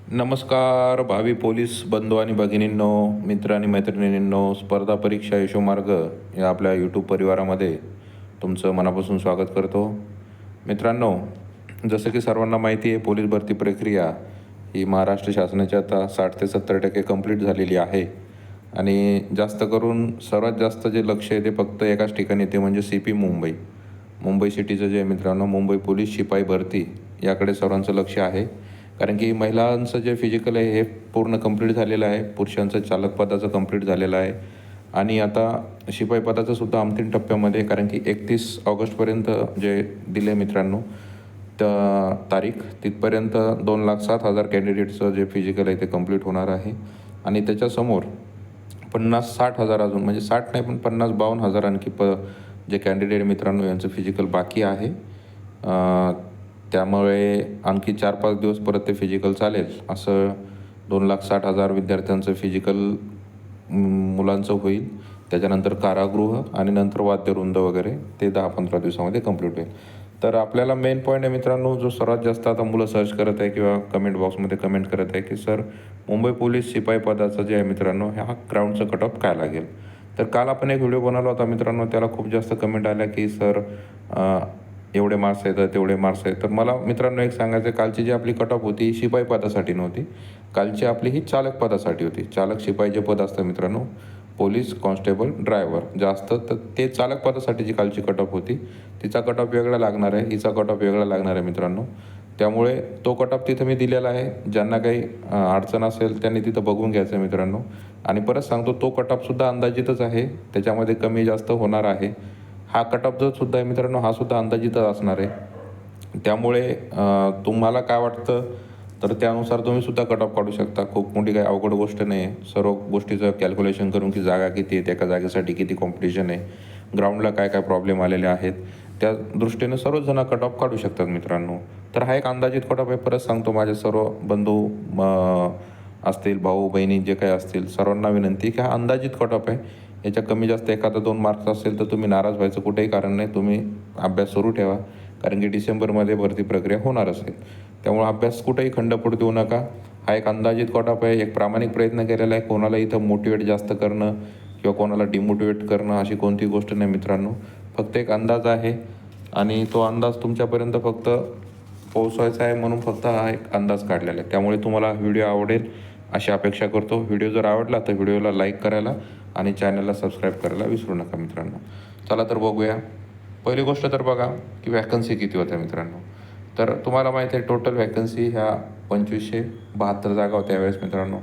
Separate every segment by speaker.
Speaker 1: नमस्कार भावी पोलीस बंधू आणि भगिनींनो, मित्र आणि मैत्रिणींनो, स्पर्धा परीक्षा यशोमार्ग या आपल्या यूट्यूब परिवारामध्ये तुमचं मनापासून स्वागत करतो. मित्रांनो, जसं की सर्वांना माहिती आहे, पोलीस भरती प्रक्रिया ही महाराष्ट्र शासनाची आता 60 ते 70% कंप्लीट झालेली आहे. आणि जास्त करून सर्वात जास्त जे लक्ष आहे ते फक्त एकाच ठिकाणी येते, म्हणजे CP मुंबई सिटीचं जे मित्रांनो, मुंबई पोलीस शिपाई भरती याकडे सर्वांचं लक्ष आहे. कारण की महिलांचं जे फिजिकल आहे हे पूर्ण कंप्लीट झालेलं आहे, पुरुषांचं चालक पदाचं कंप्लीट झालेलं आहे आणि आता शिपाई पदाचं सुद्धा अंतिम टप्प्यामध्ये, कारण की 31 ऑगस्टपर्यंत जे दिले मित्रांनो त्या तारीख, तिथपर्यंत 2,07,000 कॅन्डिडेटचं जे फिजिकल आहे ते कंप्लीट होणार आहे. आणि त्याच्यासमोर 50-60 हजार अजून, म्हणजे 60 नाही पण 50-52 हजार आणखी जे कॅन्डिडेट मित्रांनो यांचं फिजिकल बाकी आहे. त्यामुळे आणखी 4-5 दिवस परत ते फिजिकल चालेल. असं 2,60,000 विद्यार्थ्यांचं फिजिकल मुलांचं होईल. त्याच्यानंतर कारागृह आणि नंतर वाद्यवृंद वगैरे ते 10-15 दिवसामध्ये कंप्लीट होईल. तर आपल्याला मेन पॉईंट आहे मित्रांनो, जो सर्वात जास्त आता मुलं सर्च करत आहे किंवा कमेंट बॉक्समध्ये कमेंट करत आहे की सर, मुंबई पोलीस शिपाई पदाचं जे आहे मित्रांनो, ह्या ग्राउंडचं कट ऑफ काय लागेल. तर काल आपण एक व्हिडिओ बनवला होता मित्रांनो, त्याला खूप जास्त कमेंट आल्या की सर एवढे मार्क्स आहेत, तेवढे मार्क्स आहेत. तर मला मित्रांनो एक सांगायचं, कालची जी आपली कट ऑफ होती शिपाई पदासाठी नव्हती, कालची आपली ही चालक पदासाठी होती. चालक शिपाई जे पद असतं मित्रांनो, पोलीस कॉन्स्टेबल ड्रायव्हर जास्त, तर ते चालक पदासाठी जी कालची कट ऑफ होती तिचा कट ऑफ वेगळा लागणार आहे, हिचा कट ऑफ वेगळा लागणार आहे मित्रांनो. त्यामुळे तो कट ऑफ तिथं मी दिलेला आहे. ज्यांना काही अडचण असेल त्यांनी तिथं बघून घ्यायचं आहे मित्रांनो. आणि परत सांगतो, तो कट ऑफसुद्धा अंदाजितच आहे, त्याच्यामध्ये कमी जास्त होणार आहे. हा कट ऑफ जो सुद्धा आहे मित्रांनो, हा सुद्धा अंदाजितच असणार आहे. त्यामुळे तुम्हाला काय वाटतं तर त्यानुसार तुम्ही सुद्धा कट ऑफ काढू शकता. खूप मोठी काही अवघड गोष्ट नाही आहे. सर्व गोष्टीचं कॅल्क्युलेशन करून की जागा किती आहेत, एका जागेसाठी किती कॉम्पिटिशन आहे, ग्राउंडला काय काय प्रॉब्लेम आलेले आहेत, त्या दृष्टीने सर्वच जण कट ऑफ काढू शकतात मित्रांनो. तर हा एक अंदाजित कट ऑफ आहे. परत सांगतो, माझे सर्व बंधू असतील, भाऊ बहिणी जे काही असतील, सर्वांना विनंती की हा अंदाजित कट ऑफ आहे. याच्या कमी जास्त एखादा 2 मार्क्स असेल तर तुम्ही नाराज व्हायचं कुठेही कारण नाही. तुम्ही अभ्यास सुरू ठेवा, कारण की डिसेंबरमध्ये भरती प्रक्रिया होणार असेल. त्यामुळे अभ्यास कुठेही खंड पडू देऊ नका. हा एक अंदाजित कट ऑफ आहे. एक प्रामाणिक प्रयत्न केलेला आहे. कोणाला इथं मोटिवेट जास्त करणं किंवा कोणाला डिमोटिवेट करणं अशी कोणती गोष्ट नाही मित्रांनो. फक्त एक अंदाज आहे आणि तो अंदाज तुमच्यापर्यंत फक्त पोहोचवायचा आहे, म्हणून फक्त हा एक अंदाज काढलेला आहे. त्यामुळे तुम्हाला व्हिडिओ आवडेल अशी अपेक्षा करतो. व्हिडिओ जर आवडला तर व्हिडिओला लाईक करायला आणि चॅनलला सबस्क्राईब करायला विसरू नका मित्रांनो. चला तर बघूया. पहिली गोष्ट तर बघा की वॅकन्सी किती होत्या मित्रांनो. तर तुम्हाला माहीत आहे, टोटल वॅकन्सी ह्या 2,572 जागा होत्या यावेळेस मित्रांनो.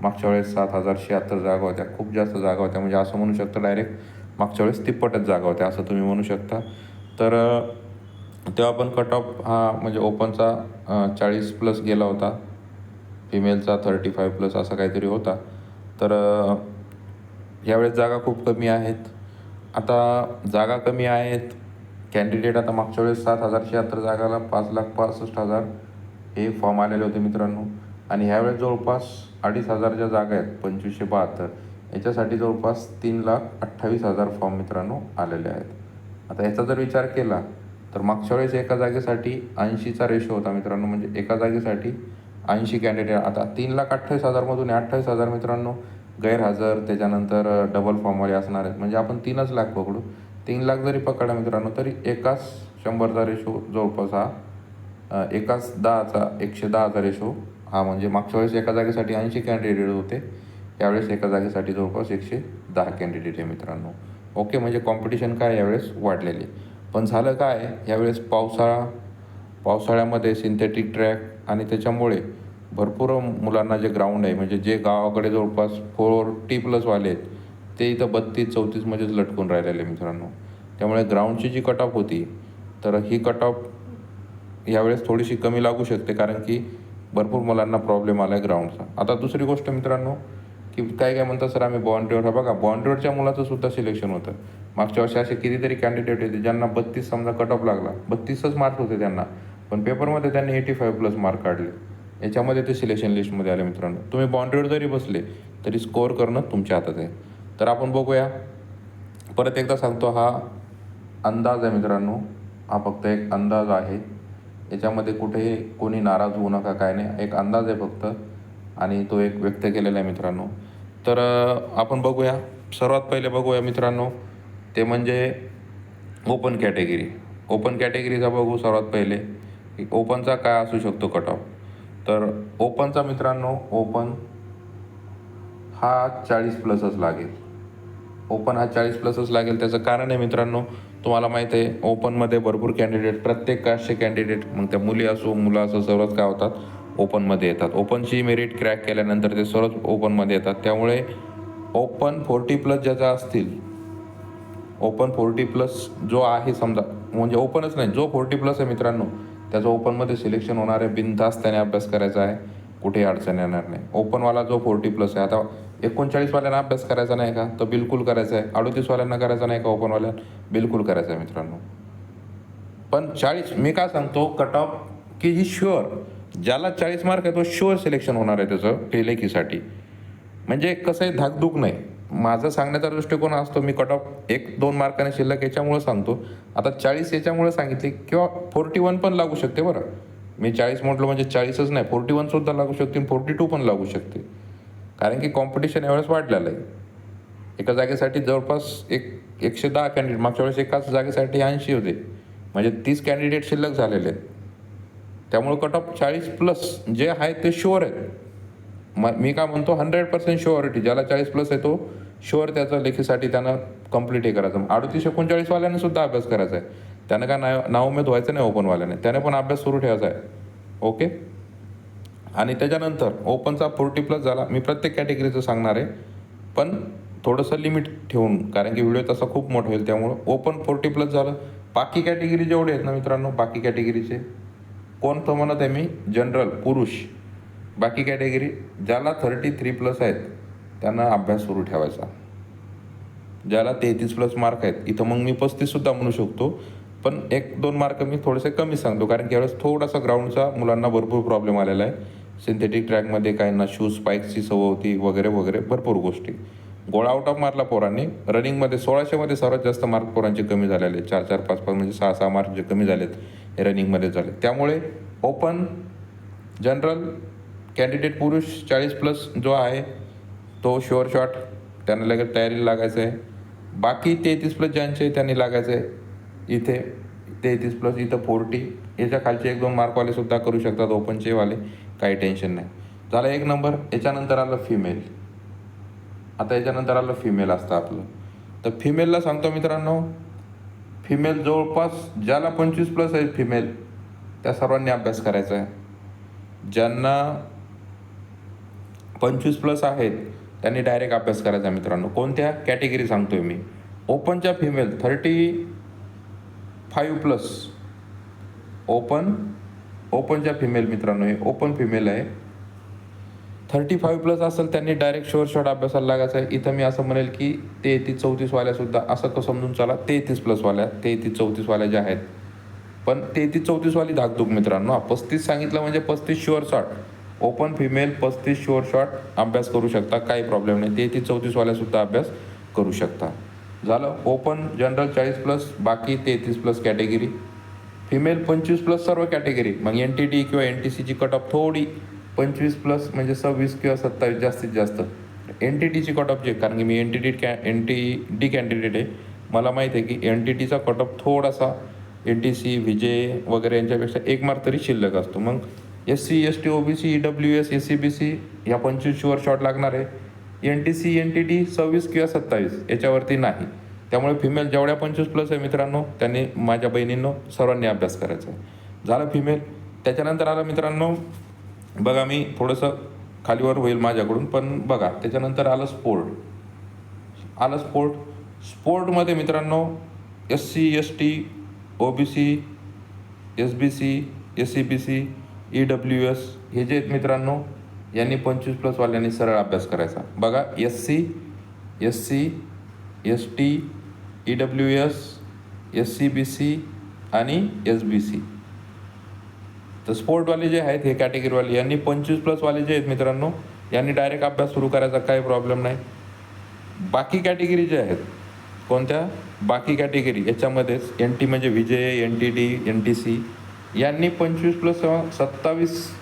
Speaker 1: मागच्या वेळेस 7,076 जागा होत्या. खूप जास्त जागा होत्या, म्हणजे असं म्हणू शकता डायरेक्ट मागच्या वेळेस तिप्पटच जागा होत्या असं तुम्ही म्हणू शकता. तर तेव्हा पण कट ऑफ हा म्हणजे ओपनचा 40+ गेला होता, फिमेलचा 35+ असा काहीतरी होता. तर यावेळेस जागा खूप कमी आहेत. आता जागा कमी आहेत, कॅन्डिडेट आता मागच्या वेळेस 7,076 जागाला 5,65,000 हे फॉर्म आलेले होते मित्रांनो. आणि ह्यावेळेस जवळपास 2,500 ज्या जागा आहेत 2,572 याच्यासाठी जवळपास 3,28,000 फॉर्म मित्रांनो आलेले आहेत. आता याचा जर विचार केला तर मागच्या वेळेस एका जागेसाठी 80चा रेशो होता मित्रांनो, म्हणजे एका जागेसाठी 80 कॅन्डिडेट. आता 3,28,000मधून 28,000 मित्रांनो गैरहजर, त्याच्यानंतर डबल फॉर्मवाले असणार आहेत, म्हणजे आपण 3च लाख पकडू. 3 लाख जरी पकडा मित्रांनो तरी एकाच 100चा रेशो जवळपास हा एकाच 110चा रेशो हा, म्हणजे मागच्या वेळेस एका जागेसाठी 80 कॅन्डिडेट होते, यावेळेस एका जागेसाठी जवळपास 110 कॅन्डिडेट आहे मित्रांनो. ओके, म्हणजे कॉम्पिटिशन काय यावेळेस वाढलेली. पण झालं काय, यावेळेस पावसाळ्यामध्ये सिंथेटिक ट्रॅक आणि त्याच्यामुळे भरपूर मुलांना जे ग्राउंड आहे, म्हणजे जे गावाकडे जवळपास 40+ वाले आहेत ते इथं 32-34 मध्येच लटकून राहिलेले मित्रांनो. त्यामुळे ग्राउंडची जी कट ऑफ होती तर ही कट ऑफ यावेळेस थोडीशी कमी लागू शकते, कारण की भरपूर मुलांना प्रॉब्लेम आला आहे ग्राउंडचा. आता दुसरी गोष्ट मित्रांनो की काय म्हणतात सर आम्ही बाउंड्रीवर, बघा बाउंड्रीवरच्या मुलाचं सुद्धा सिलेक्शन होतं. मागच्या वर्षी असे कितीतरी कॅन्डिडेट होते ज्यांना 32 समजा कट ऑफ लागला, 32च मार्क्स होते त्यांना, पण पेपरमध्ये त्यांनी 85+ मार्क काढले. याच्यामध्ये ते सिलेक्शन लिस्टमध्ये आले मित्रांनो. तुम्ही बाउंड्रीवर जरी बसले तरी स्कोअर करणं तुमच्या हातात आहे. तर आपण बघूया. परत एकदा सांगतो, हा अंदाज आहे मित्रांनो, हा फक्त एक अंदाज आहे. याच्यामध्ये कुठेही कोणी नाराज होऊ नका, काय नाही, एक अंदाज आहे फक्त. आणि तो एक व्यक्त केलेला आहे मित्रांनो. तर आपण बघूया, सर्वात पहिले बघूया मित्रांनो, ते म्हणजे ओपन कॅटेगरी. ओपन कॅटेगरीचा बघू सर्वात पहिले की ओपनचा काय असू शकतो कट ऑफ. तर ओपनचा मित्रांनो, ओपन हा 40+ लागेल. ओपन हा 40+ लागेल. त्याचं कारण आहे मित्रांनो, तुम्हाला माहीत आहे ओपनमध्ये भरपूर कॅन्डिडेट, प्रत्येक कास्टचे कॅन्डिडेट, मग त्या मुली असो मुलं असो, सर्वच काय होतात, ओपनमध्ये येतात. ओपनची मेरिट क्रॅक केल्यानंतर ते सर्वच ओपनमध्ये येतात. त्यामुळे ओपन 40+ ज्याचा असतील, ओपन 40+ जो आहे समजा, म्हणजे ओपनच नाही, जो 40+ आहे मित्रांनो, त्याचं ओपनमध्ये सिलेक्शन होणार आहे. बिनधास्त त्याने अभ्यास करायचा आहे, कुठेही अडचण येणार नाही. ओपनवाला जो 40+ आहे, आता 39वाल्यांना अभ्यास करायचा नाही का, तर बिलकुल करायचा आहे. 38वाल्यांना करायचा नाही का ओपनवाल्यां, बिलकुल करायचा आहे मित्रांनो. पण 40 मी काय सांगतो कट ऑफ की ही शुअर, ज्याला 40 मार्क आहे तो शुअर सिलेक्शन होणार आहे त्याचं लेखीसाठी. म्हणजे कसं आहे, धाकधूक नाही. माझं सांगण्याचा दृष्टिकोन असतो, मी कट ऑफ 1-2 मार्काने शिल्लक याच्यामुळं सांगतो. आता 40 याच्यामुळे सांगितले, किंवा 41 पण लागू शकते बरं. मी 40 म्हटलं म्हणजे 40च नाही, 41सुद्धा लागू शकते, 42 पण लागू शकते. कारण की कॉम्पिटिशन यावेळेस वाढलेलं आहे. एका जागेसाठी जवळपास 110 कॅन्डिडेट, मागच्या वेळेस एकाच जागेसाठी 80 होते, म्हणजे 30 कॅन्डिडेट शिल्लक झालेले आहेत. त्यामुळे कट ऑफ 40+ जे आहे ते शुअर आहेत. मी काय म्हणतो, 100% शुअरिटी, ज्याला 40+ आहे तो शुअर त्याचं लेखीसाठी त्यानं कंप्लीट हे करायचं. 38-39वाल्याने सुद्धा अभ्यास करायचा आहे. त्यानं काय नाउमेद व्हायचं नाही ओपनवाल्याने, त्याने पण अभ्यास सुरू ठेवायचा आहे. ओके. आणि त्याच्यानंतर ओपनचा 40+ झाला. मी प्रत्येक कॅटेगरीचं सांगणार आहे, पण थोडंसं लिमिट ठेवून, कारण की व्हिडिओ तसा खूप मोठा होईल. त्यामुळं ओपन 40+ झालं. बाकी कॅटेगरी जेवढे आहेत ना मित्रांनो, बाकी कॅटेगरीचे कोणतं म्हणत आहे मी, जनरल पुरुष. बाकी कॅटेगरी ज्याला 33+ आहेत त्यांना अभ्यास सुरू ठेवायचा. ज्याला 33+ मार्क आहेत, इथं मग मी 35सुद्धा म्हणू शकतो, पण 1-2 मार्क मी थोडेसे कमी सांगतो, कारण की यावेळेस थोडासा ग्राउंडचा मुलांना भरपूर प्रॉब्लेम आलेला आहे. सिंथेटिक ट्रॅकमध्ये काहींना शूज स्पाईक्सची सवय होती वगैरे वगैरे भरपूर गोष्टी. गोळा आउट ऑफ मारला पोरांनी. रनिंगमध्ये 1600मध्ये सर्वात जास्त मार्क पोरांचे कमी झालेले, 4-4, 5-5 म्हणजे 6-6 मार्क जे कमी झालेत हे रनिंगमध्ये झाले. त्यामुळे ओपन, जनरल, कॅन्डिडेट पुरुष 40+ जो आहे तो शुअर शॉट, त्यांना लगेच तयारीला लागायचं आहे. बाकी 33+ ज्यांचे त्यांनी लागायचं आहे इथे 33+, इथं 40. याच्या खालचे 1-2 मार्कवाले सुद्धा करू शकतात ओपनचे वाले, काही टेन्शन नाही. झालं 1 नंबर. याच्यानंतर आलं फिमेल. आता याच्यानंतर आलं फिमेल असतं आपलं. तर फिमेलला सांगतो मित्रांनो, फिमेल जवळपास ज्याला 25+ आहे फिमेल, त्या सर्वांनी अभ्यास करायचा आहे. ज्यांना 25+ आहेत त्यांनी डायरेक्ट अभ्यास करायचा मित्रांनो. कोणत्या कॅटेगरी सांगतोय मी, ओपनच्या फिमेल 35+. ओपनच्या फिमेल मित्रांनो, हे ओपन फिमेल आहे. 35+ असेल त्यांनी डायरेक्ट शुअर शॉट अभ्यासाला लागायचं आहे. इथं मी असं म्हणेल की 33-34वाल्या सुद्धा असं कसं समजून चला, 33+वाल्या 33-34वाल्या ज्या आहेत. पण 33-34वाली धाकधूक मित्रांनो. 35 सांगितलं म्हणजे 35 sure shot. Open female 35 sure shot अभ्यास करू शकता, काही प्रॉब्लेम नाही. 33-34वाल्या सुद्धा अभ्यास करू शकता. झालं. ओपन जनरल 40+, बाकी 33+ कॅटेगरी. फिमेल 25+ सर्व कॅटेगरी. मग NTT किंवा NTCची कट ऑफ थोडी 25+ म्हणजे 26 किंवा 27 जास्तीत जास्त. NTTची कट ऑफ जे, कारण की मी NTD कॅन्डिडेट आहे, मला माहीत आहे की NTTचा कट ऑफ थोडासा NTC, विजय वगैरे यांच्यापेक्षा 1 मार्क तरी शिल्लक असतो. मग SC, ST, OBC, EWS, SCBC ह्या 25 शुअर शॉट लागणार आहे. NTC, NTT 26 किंवा 27 याच्यावरती नाही. त्यामुळे फिमेल जेवढ्या 25+ आहे मित्रांनो, त्यांनी, माझ्या बहिणींनो, सर्वांनी अभ्यास करायचा आहे. झालं फिमेल. त्याच्यानंतर आलं मित्रांनो, बघा मी थोडंसं खालीवर होईल माझ्याकडून, पण बघा त्याच्यानंतर आलं स्पोर्ट. स्पोर्टमध्ये मित्रांनो SC, ST, OBC, SBC, SCBC, EWS हे जे आहेत मित्रांनो, यांनी 25+ वाल्यांनी सरळ अभ्यास करायचा. बघा SC, SC, ST, EWS, SCBC आणि SBC. तर स्पोर्टवाले जे आहेत हे कॅटेगरीवाले, यांनी 25+ वाले जे आहेत मित्रांनो, यांनी डायरेक्ट अभ्यास सुरू करायचा, काही प्रॉब्लेम नाही. बाकी कॅटेगरी जे आहेत, कोणत्या बाकी कॅटेगरी, याच्यामध्येच NT म्हणजे विजय, NTD, NTC यांनी 25+ 27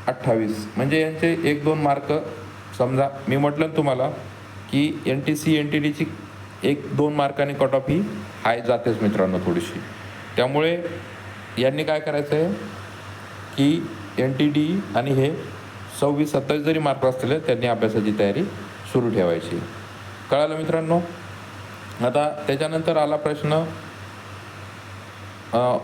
Speaker 1: 28 म्हणजे यांचे 1-2 मार्क समजा मी म्हटलं ना तुम्हाला की NTC NTDची 1-2 मार्काने कट ऑफ ही हाय जातेच मित्रांनो थोडीशी. त्यामुळे यांनी काय करायचं आहे की NTD आणि हे 26-27 जरी मार्क असतील त्यांनी अभ्यासाची तयारी सुरू ठेवायची. कळालं मित्रांनो. आता त्याच्यानंतर आला प्रश्न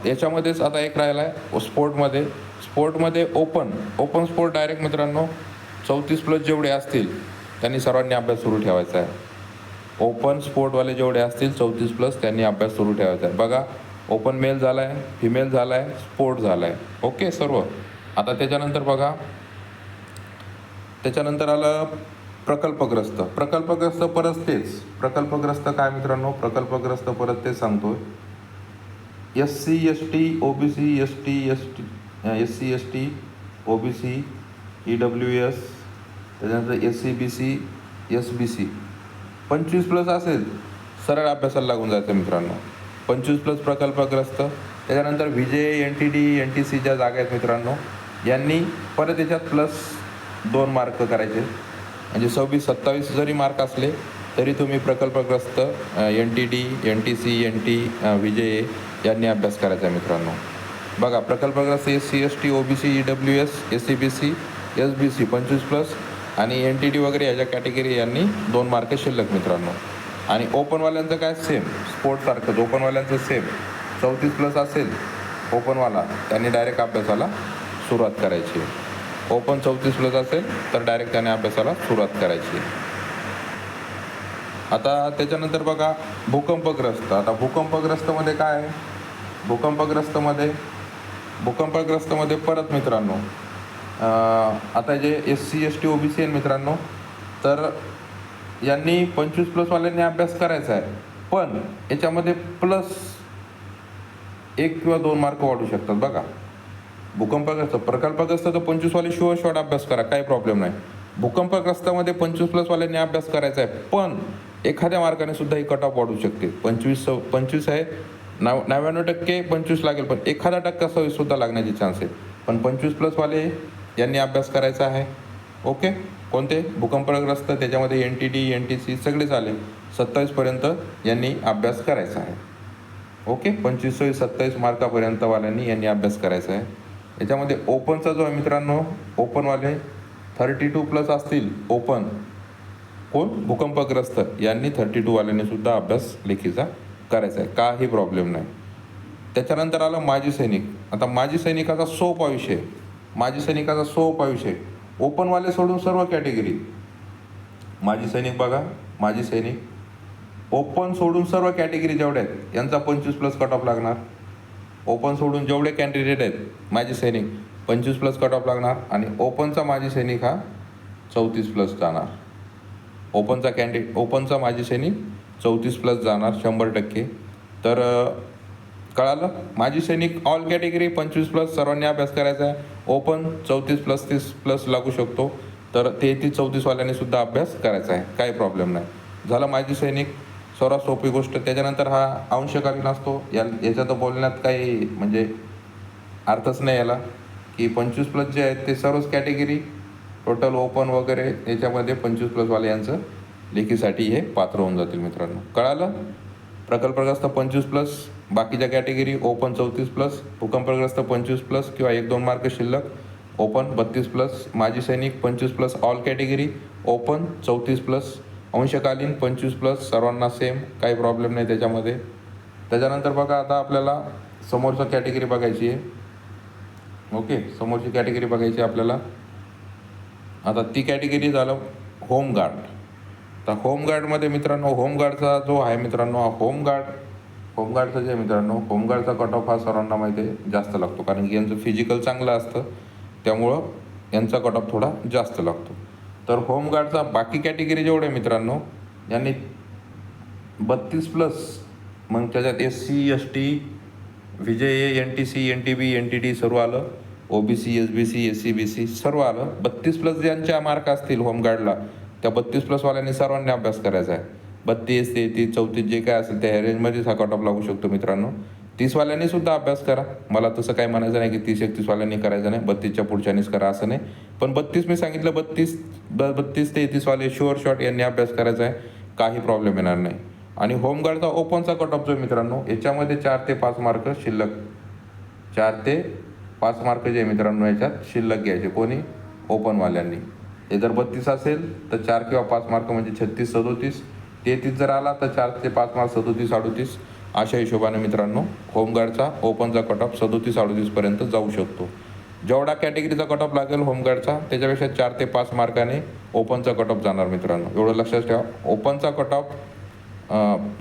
Speaker 1: याच्यामध्येच आता एक राहिला आहे स्पोर्टमध्ये ओपन स्पोर्ट डायरेक्ट मित्रांनो 34+ जेवढे असतील त्यांनी सर्वांनी अभ्यास सुरू ठेवायचा आहे. ओपन स्पोर्टवाले जेवढे असतील 34+ त्यांनी अभ्यास सुरू ठेवायचा आहे. बघा ओपन मेल झाला आहे, फिमेल झाला आहे, स्पोर्ट झाला आहे, ओके सर्व. आता त्याच्यानंतर बघा त्याच्यानंतर आलं प्रकल्पग्रस्त प्रकल्पग्रस्त काय मित्रांनो, प्रकल्पग्रस्त परत तेच सांगतोय. SC ST OBC SC ST OBC EWS त्याच्यानंतर SC BC SBC 25+ असेल सरळ अभ्यासाला लागून जायचं मित्रांनो. 25+ प्रकल्पग्रस्त. त्याच्यानंतर VJ NTD NTC ज्या जागा आहेत मित्रांनो यांनी परत याच्यात +2 मार्क करायचे. म्हणजे 26-27 जरी मार्क असले तरी तुम्ही प्रकल्पग्रस्त NTD NTC NT VJ यांनी अभ्यास करायचा आहे मित्रांनो. बघा प्रकल्पग्रस्त SC ST OBC EWS SC BC SBC 25+ आणि NTD वगैरे ह्याच्या कॅटेगरी यांनी 2 मार्क शिल्लक मित्रांनो. आणि ओपनवाल्यांचं काय सेम स्पोर्टसारखंच ओपनवाल्यांचं सेम 34+ असेल ओपनवाला त्यांनी डायरेक्ट अभ्यासाला सुरुवात करायची. ओपन 34+ असेल तर डायरेक्ट त्याने अभ्यासाला सुरुवात करायची. आता त्याच्यानंतर बघा भूकंपग्रस्त. आता भूकंपग्रस्तमध्ये काय आहे, भूकंपग्रस्तमध्ये परत मित्रांनो आता जे SC ST OBC आहे मित्रांनो तर यांनी 25+ वाल्यांनी अभ्यास करायचा आहे. पण याच्यामध्ये +1 किंवा 2 मार्क वाढू शकतात. बघा भूकंपग्रस्त प्रकल्पग्रस्त तर 25 वाले शुअर अभ्यास करा, काही प्रॉब्लेम नाही. भूकंपग्रस्तामध्ये 25+ वाल्यांनी अभ्यास करायचा आहे पण एखाद्या मार्काने सुद्धा ही कट ऑफ वाढू शकते. 25 आहे 99% 25 लागेल पण एखादा टक्का 26 सुद्धा लागण्याची चान्स आहे. पण 25+ वाले यांनी अभ्यास करायचा आहे. ओके कोणते भूकंपग्रस्त त्याच्यामध्ये NTD NTC सगळेच आले 27पर्यंत यांनी अभ्यास करायचा आहे. ओके 25-27 मार्कापर्यंत वाल्यांनी यांनी अभ्यास करायचा आहे. याच्यामध्ये ओपनचा जो आहे मित्रांनो ओपनवाले 32+ असतील ओपन कोण भूकंपग्रस्त यांनी 32 वाल्यांनी सुद्धा अभ्यास लेखीचा करायचा आहे, काही प्रॉब्लेम नाही. त्याच्यानंतर आला माजी सैनिक. आता माजी सैनिकाचा सोपा विषय ओपनवाले सोडून सर्व कॅटेगरी माजी सैनिक. बघा माजी सैनिक ओपन सोडून सर्व कॅटेगरी जेवढ्या आहेत यांचा 25+ कट ऑफ लागणार. ओपन सोडून जेवढे कॅन्डिडेट आहेत माजी सैनिक 25+ कट ऑफ लागणार. आणि ओपनचा माजी सैनिक हा 34+ जाणार. ओपनचा माजी सैनिक 34+ जाणार 100%. तर कळालं. माजी सैनिक ऑल कॅटेगरी 25+ सर्वांनी अभ्यास करायचा आहे. ओपन 34+ 30+ लागू शकतो तर 33-34 वाल्यांनी सुद्धा अभ्यास करायचा आहे, काही प्रॉब्लेम नाही. झालं माजी सैनिक सर्वात सोपी गोष्ट. त्याच्यानंतर हा अंशकालीन असतो. याच्यात बोलण्यात काही म्हणजे अर्थच नाही याला की 25+ जे आहेत ते सर्वच कॅटेगरी टोटल ओपन वगैरे याच्यामध्ये 25+ वाले यांचं लेखीसाठी हे पात्र होऊन जातील मित्रांनो. कळालं. प्रकल्पग्रस्त 25+, बाकीच्या कॅटेगरी ओपन 34+, भूकंपग्रस्त 25+ किंवा 1-2 मार्क शिल्लक, ओपन 32+, माजी सैनिक 25+, ऑल कॅटेगरी ओपन 34+, अंशकालीन 25+, सर्वांना सेम, काही प्रॉब्लेम नाही त्याच्यामध्ये. त्याच्यानंतर बघा आता आपल्याला समोरची कॅटेगरी बघायची आहे. ओके समोरची कॅटेगरी बघायची आपल्याला. आता ती कॅटेगरी झालं होमगार्ड. तर होमगार्डमध्ये मित्रांनो होमगार्डचा जो आहे मित्रांनो हा होमगार्डचं जे आहे मित्रांनो होमगार्डचा कट ऑफ हा सर्वांना माहिती आहे जास्त लागतो, कारण की यांचं फिजिकल चांगलं असतं त्यामुळं यांचा कट ऑफ थोडा जास्त लागतो. तर होमगार्डचा बाकी कॅटेगरी जेवढे मित्रांनो यांनी 32+, मग त्याच्यात SC ST VJ NTC NTB NTD सर्व आलं, OBC SBC SC BC सर्व आलं. 32+ ज्यांच्या मार्क असतील होमगार्डला त्या 32+ वाल्यांनी सर्वांनी अभ्यास करायचा आहे. 32, 33, 34 जे काय असेल त्या रेंजमध्येच हा कट ऑफ लागू शकतो मित्रांनो. 30वाल्यांनी सुद्धा अभ्यास करा, मला तसं काही म्हणायचं नाही की 30-31वाल्यांनी करायचं नाही, 32च्या पुढच्यानीच करा असं नाही. पण 32 मी सांगितलं, 32 ते 31वाले शुअर शॉट यांनी अभ्यास करायचा आहे, काही प्रॉब्लेम येणार नाही. आणि होमगार्डचा ओपनचा कट ऑफ जो मित्रांनो, याच्यामध्ये 4 ते 5 मार्क शिल्लक, 4 ते 5 मार्क जे मित्रांनो याच्यात शिल्लक घ्यायचे कोणी, ओपनवाल्यांनी. हे जर 32 असेल तर 4 किंवा 5 मार्क म्हणजे 36-37, 33 जर आला तर 4 ते 5 मार्क 37-38, अशा हिशोबाने मित्रांनो होमगार्डचा ओपनचा कट ऑफ 37-38पर्यंत जाऊ शकतो. जेवढा कॅटेगरीचा कट ऑफ लागेल होमगार्डचा, त्याच्यापेक्षा 4 ते 5 मार्काने ओपनचा कट ऑफ जाणार मित्रांनो, एवढं लक्षात ठेवा. ओपनचा कट ऑफ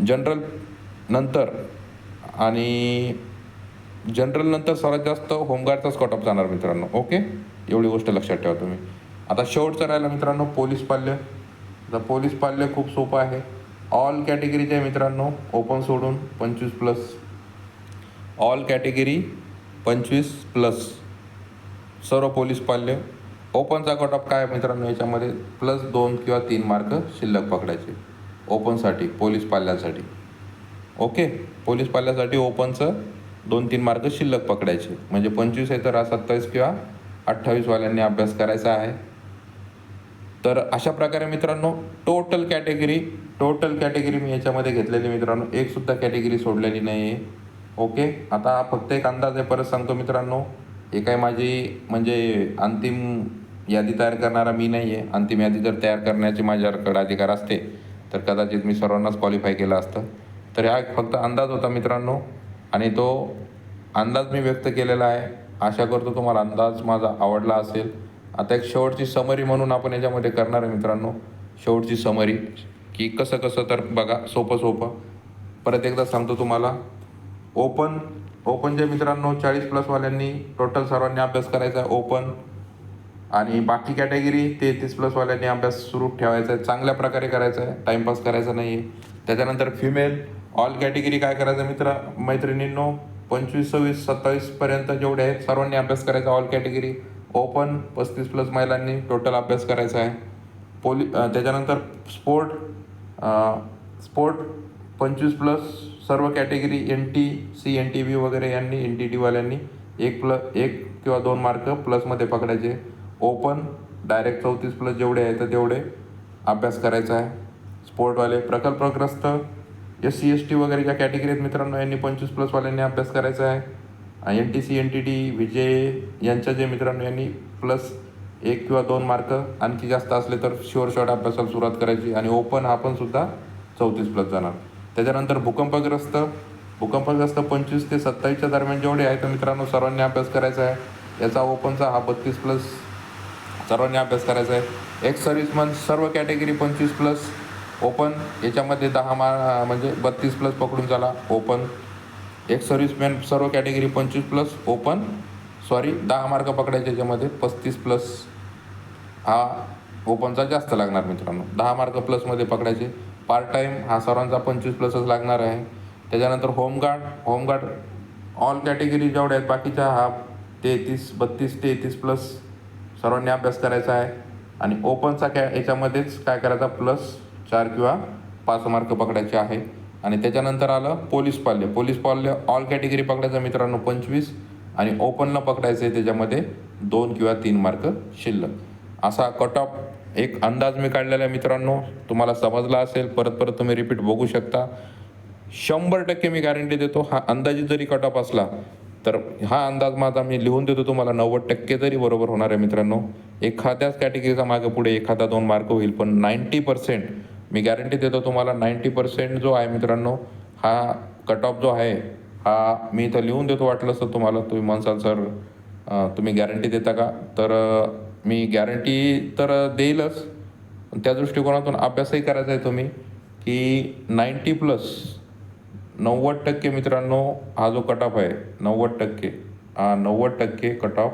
Speaker 1: जनरल नंतर आणि जनरल नंतर सर्वात जास्त होमगार्डचाच कट ऑफ जाणार मित्रांनो. ओके, एवढी गोष्ट लक्षात ठेवा तुम्ही. आता शेवटचं राहिलं मित्रांनो पोलीस पाल्य. आता पोलीस पाल्य खूप सोपं आहे. ऑल कॅटेगरीचे आहे मित्रांनो, ओपन सोडून 25+, ऑल कॅटेगरी 25+, सर्व पोलीस पाल्य. ओपनचा कट ऑफ काय मित्रांनो, याच्यामध्ये +2 किंवा 3 मार्क शिल्लक पकडायचे ओपनसाठी, पोलीस पाल्यांसाठी. ओके, पोलीस पाल्यासाठी ओपनचं 2-3 मार्क शिल्लक पकडायचे, म्हणजे 25 आहे तर 27 किंवा 28वाल्यांनी अभ्यास करायचा आहे. तर अशा प्रकारे मित्रांनो टोटल कॅटेगरी मी याच्यामध्ये घेतलेली मित्रांनो, एकसुद्धा कॅटेगरी सोडलेली नाही आहे. ओके, आता फक्त एक अंदाज आहे, परत सांगतो मित्रांनो, हे काय माझी म्हणजे अंतिम यादी तयार करणारा मी नाही आहे. अंतिम यादी जर तयार करण्याचे माझ्याकडे अधिकार असते तर कदाचित मी सर्वांनाच क्वालिफाय केलं असतं. तर हा फक्त अंदाज होता मित्रांनो, आणि तो अंदाज मी व्यक्त केलेला आहे. आशा करतो तुम्हाला अंदाज माझा आवडला असेल. आता एक शेवटची समरी म्हणून आपण याच्यामध्ये करणार आहे मित्रांनो, शेवटची समरी की कसं कसं. तर बघा, सोपं परत एकदा सांगतो तुम्हाला. ओपन जे मित्रांनो 40+वाल्यांनी टोटल सर्वांनी अभ्यास करायचा आहे ओपन, आणि बाकी कॅटेगरी 33+वाल्यांनी अभ्यास सुरू ठेवायचा आहे, चांगल्या प्रकारे करायचा आहे, टाईमपास करायचा नाही आहे. त्याच्यानंतर फिमेल ऑल कॅटेगरी काय करायचं मैत्रिणींनो, 25, 26, 27पर्यंत जेवढे आहेत सर्वांनी अभ्यास करायचा ऑल कॅटेगरी. ओपन 35+ महिलांनी टोटल अभ्यास करायचा आहे. त्याच्यानंतर स्पोर्ट 25+, सर्व कॅटेगरी NT-C NTB वगैरे यांनी, NTT-वाल्यांनी 1 किंवा 2 मार्क प्लसमध्ये पकडायचे. ओपन डायरेक्ट 34+ जेवढे आहेत तेवढे अभ्यास करायचा आहे. स्पोर्टवाले प्रकल्पग्रस्त SC ST वगैरे ज्या कॅटेगरी आहेत मित्रांनो, यांनी 25+वाल्यांनी अभ्यास करायचा आहे. NTC NTT विजय यांच्या जे मित्रांनो यांनी +1 किंवा 2 मार्क, आणखी जास्त असले तर शुअर शॉट अभ्यासाला सुरुवात करायची. आणि ओपन हा पण सुद्धा 34+ जाणार. त्याच्यानंतर भूकंपग्रस्त 25 ते 27च्या दरम्यान जेवढे आहेत मित्रांनो सर्वांनी अभ्यास करायचा आहे. याचा ओपनचा हा 32+ सर्वांनी अभ्यास करायचा आहे. एक्स सर्व्हिसमन सर्व कॅटेगरी 25+, ओपन याच्यामध्ये 10 म्हणजे 32+ पकडून झाला ओपन. एक्स सर्व्हिसमॅन सर्व कॅटेगरी 25+, ओपन 10 मार्क पकडायचे, याच्यामध्ये 35+ हा ओपनचा जास्त लागणार मित्रांनो, 10 मार्क प्लसमध्ये पकडायचे. पार्ट टाईम हा सर्वांचा 25+च लागणार आहे. त्याच्यानंतर होमगार्ड ऑल कॅटेगरी जेवढ्या आहेत बाकीच्या हा 32-33+ सर्वांनी अभ्यास करायचा आहे. आणि ओपनचा याच्यामध्येच काय करायचा, +4 किंवा 5 मार्क पकडायचे आहे. आणि त्याच्यानंतर आलं पोलीस पाल्य ऑल कॅटेगरी पकडायचं मित्रांनो 25, आणि ओपनला पकडायचं आहे त्याच्यामध्ये 2 किंवा 3 मार्क शिल्लक. असा कट ऑफ एक अंदाज मी काढलेला आहे मित्रांनो, तुम्हाला समजला असेल. परत तुम्ही रिपीट बघू शकता. 100% मी गॅरंटी देतो, हा अंदाजित जरी कट ऑफ असला तर हा अंदाज माझा मी लिहून देतो तुम्हाला 90% तरी बरोबर होणार आहे मित्रांनो. एखाद्याच कॅटेगरीचा मागे पुढे 1-2 मार्क होईल, पण 90% मी गॅरंटी देतो तुम्हाला. 90% जो आहे मित्रांनो, हा कट ऑफ जो आहे हा मी इथं लिहून देतो. वाटलं असतं तुम्हाला, तुम्ही म्हणसाल सर तुम्ही गॅरंटी देता का, तर मी गॅरंटी तर देईलच. त्या दृष्टिकोनातून अभ्यासही करायचा आहे तुम्ही की 90% मित्रांनो हा जो कट ऑफ आहे 90% कट ऑफ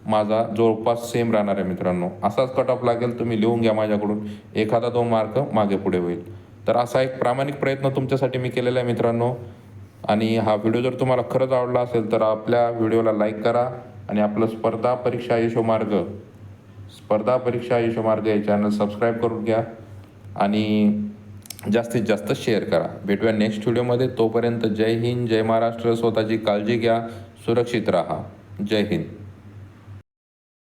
Speaker 1: माझा जवळपास सेम राहणार आहे मित्रांनो. असाच कट ऑफ लागेल, तुम्ही लिहून घ्या माझ्याकडून, 1-2 मार्क मागे पुढे होईल. तर असा एक प्रामाणिक प्रयत्न तुमच्यासाठी मी केलेला आहे मित्रांनो. आणि हा व्हिडिओ जर तुम्हाला खरंच आवडला असेल तर आपल्या व्हिडिओला लाईक करा, आणि आपलं स्पर्धा परीक्षा यशोमार्ग हे चॅनल सबस्क्राईब करून घ्या. आणि जास्तीत जास्त शेअर करा. भेटूया नेक्स्ट व्हिडिओमध्ये. तोपर्यंत जय हिंद, जय महाराष्ट्र. स्वतःची काळजी घ्या, सुरक्षित राहा. जय हिंद.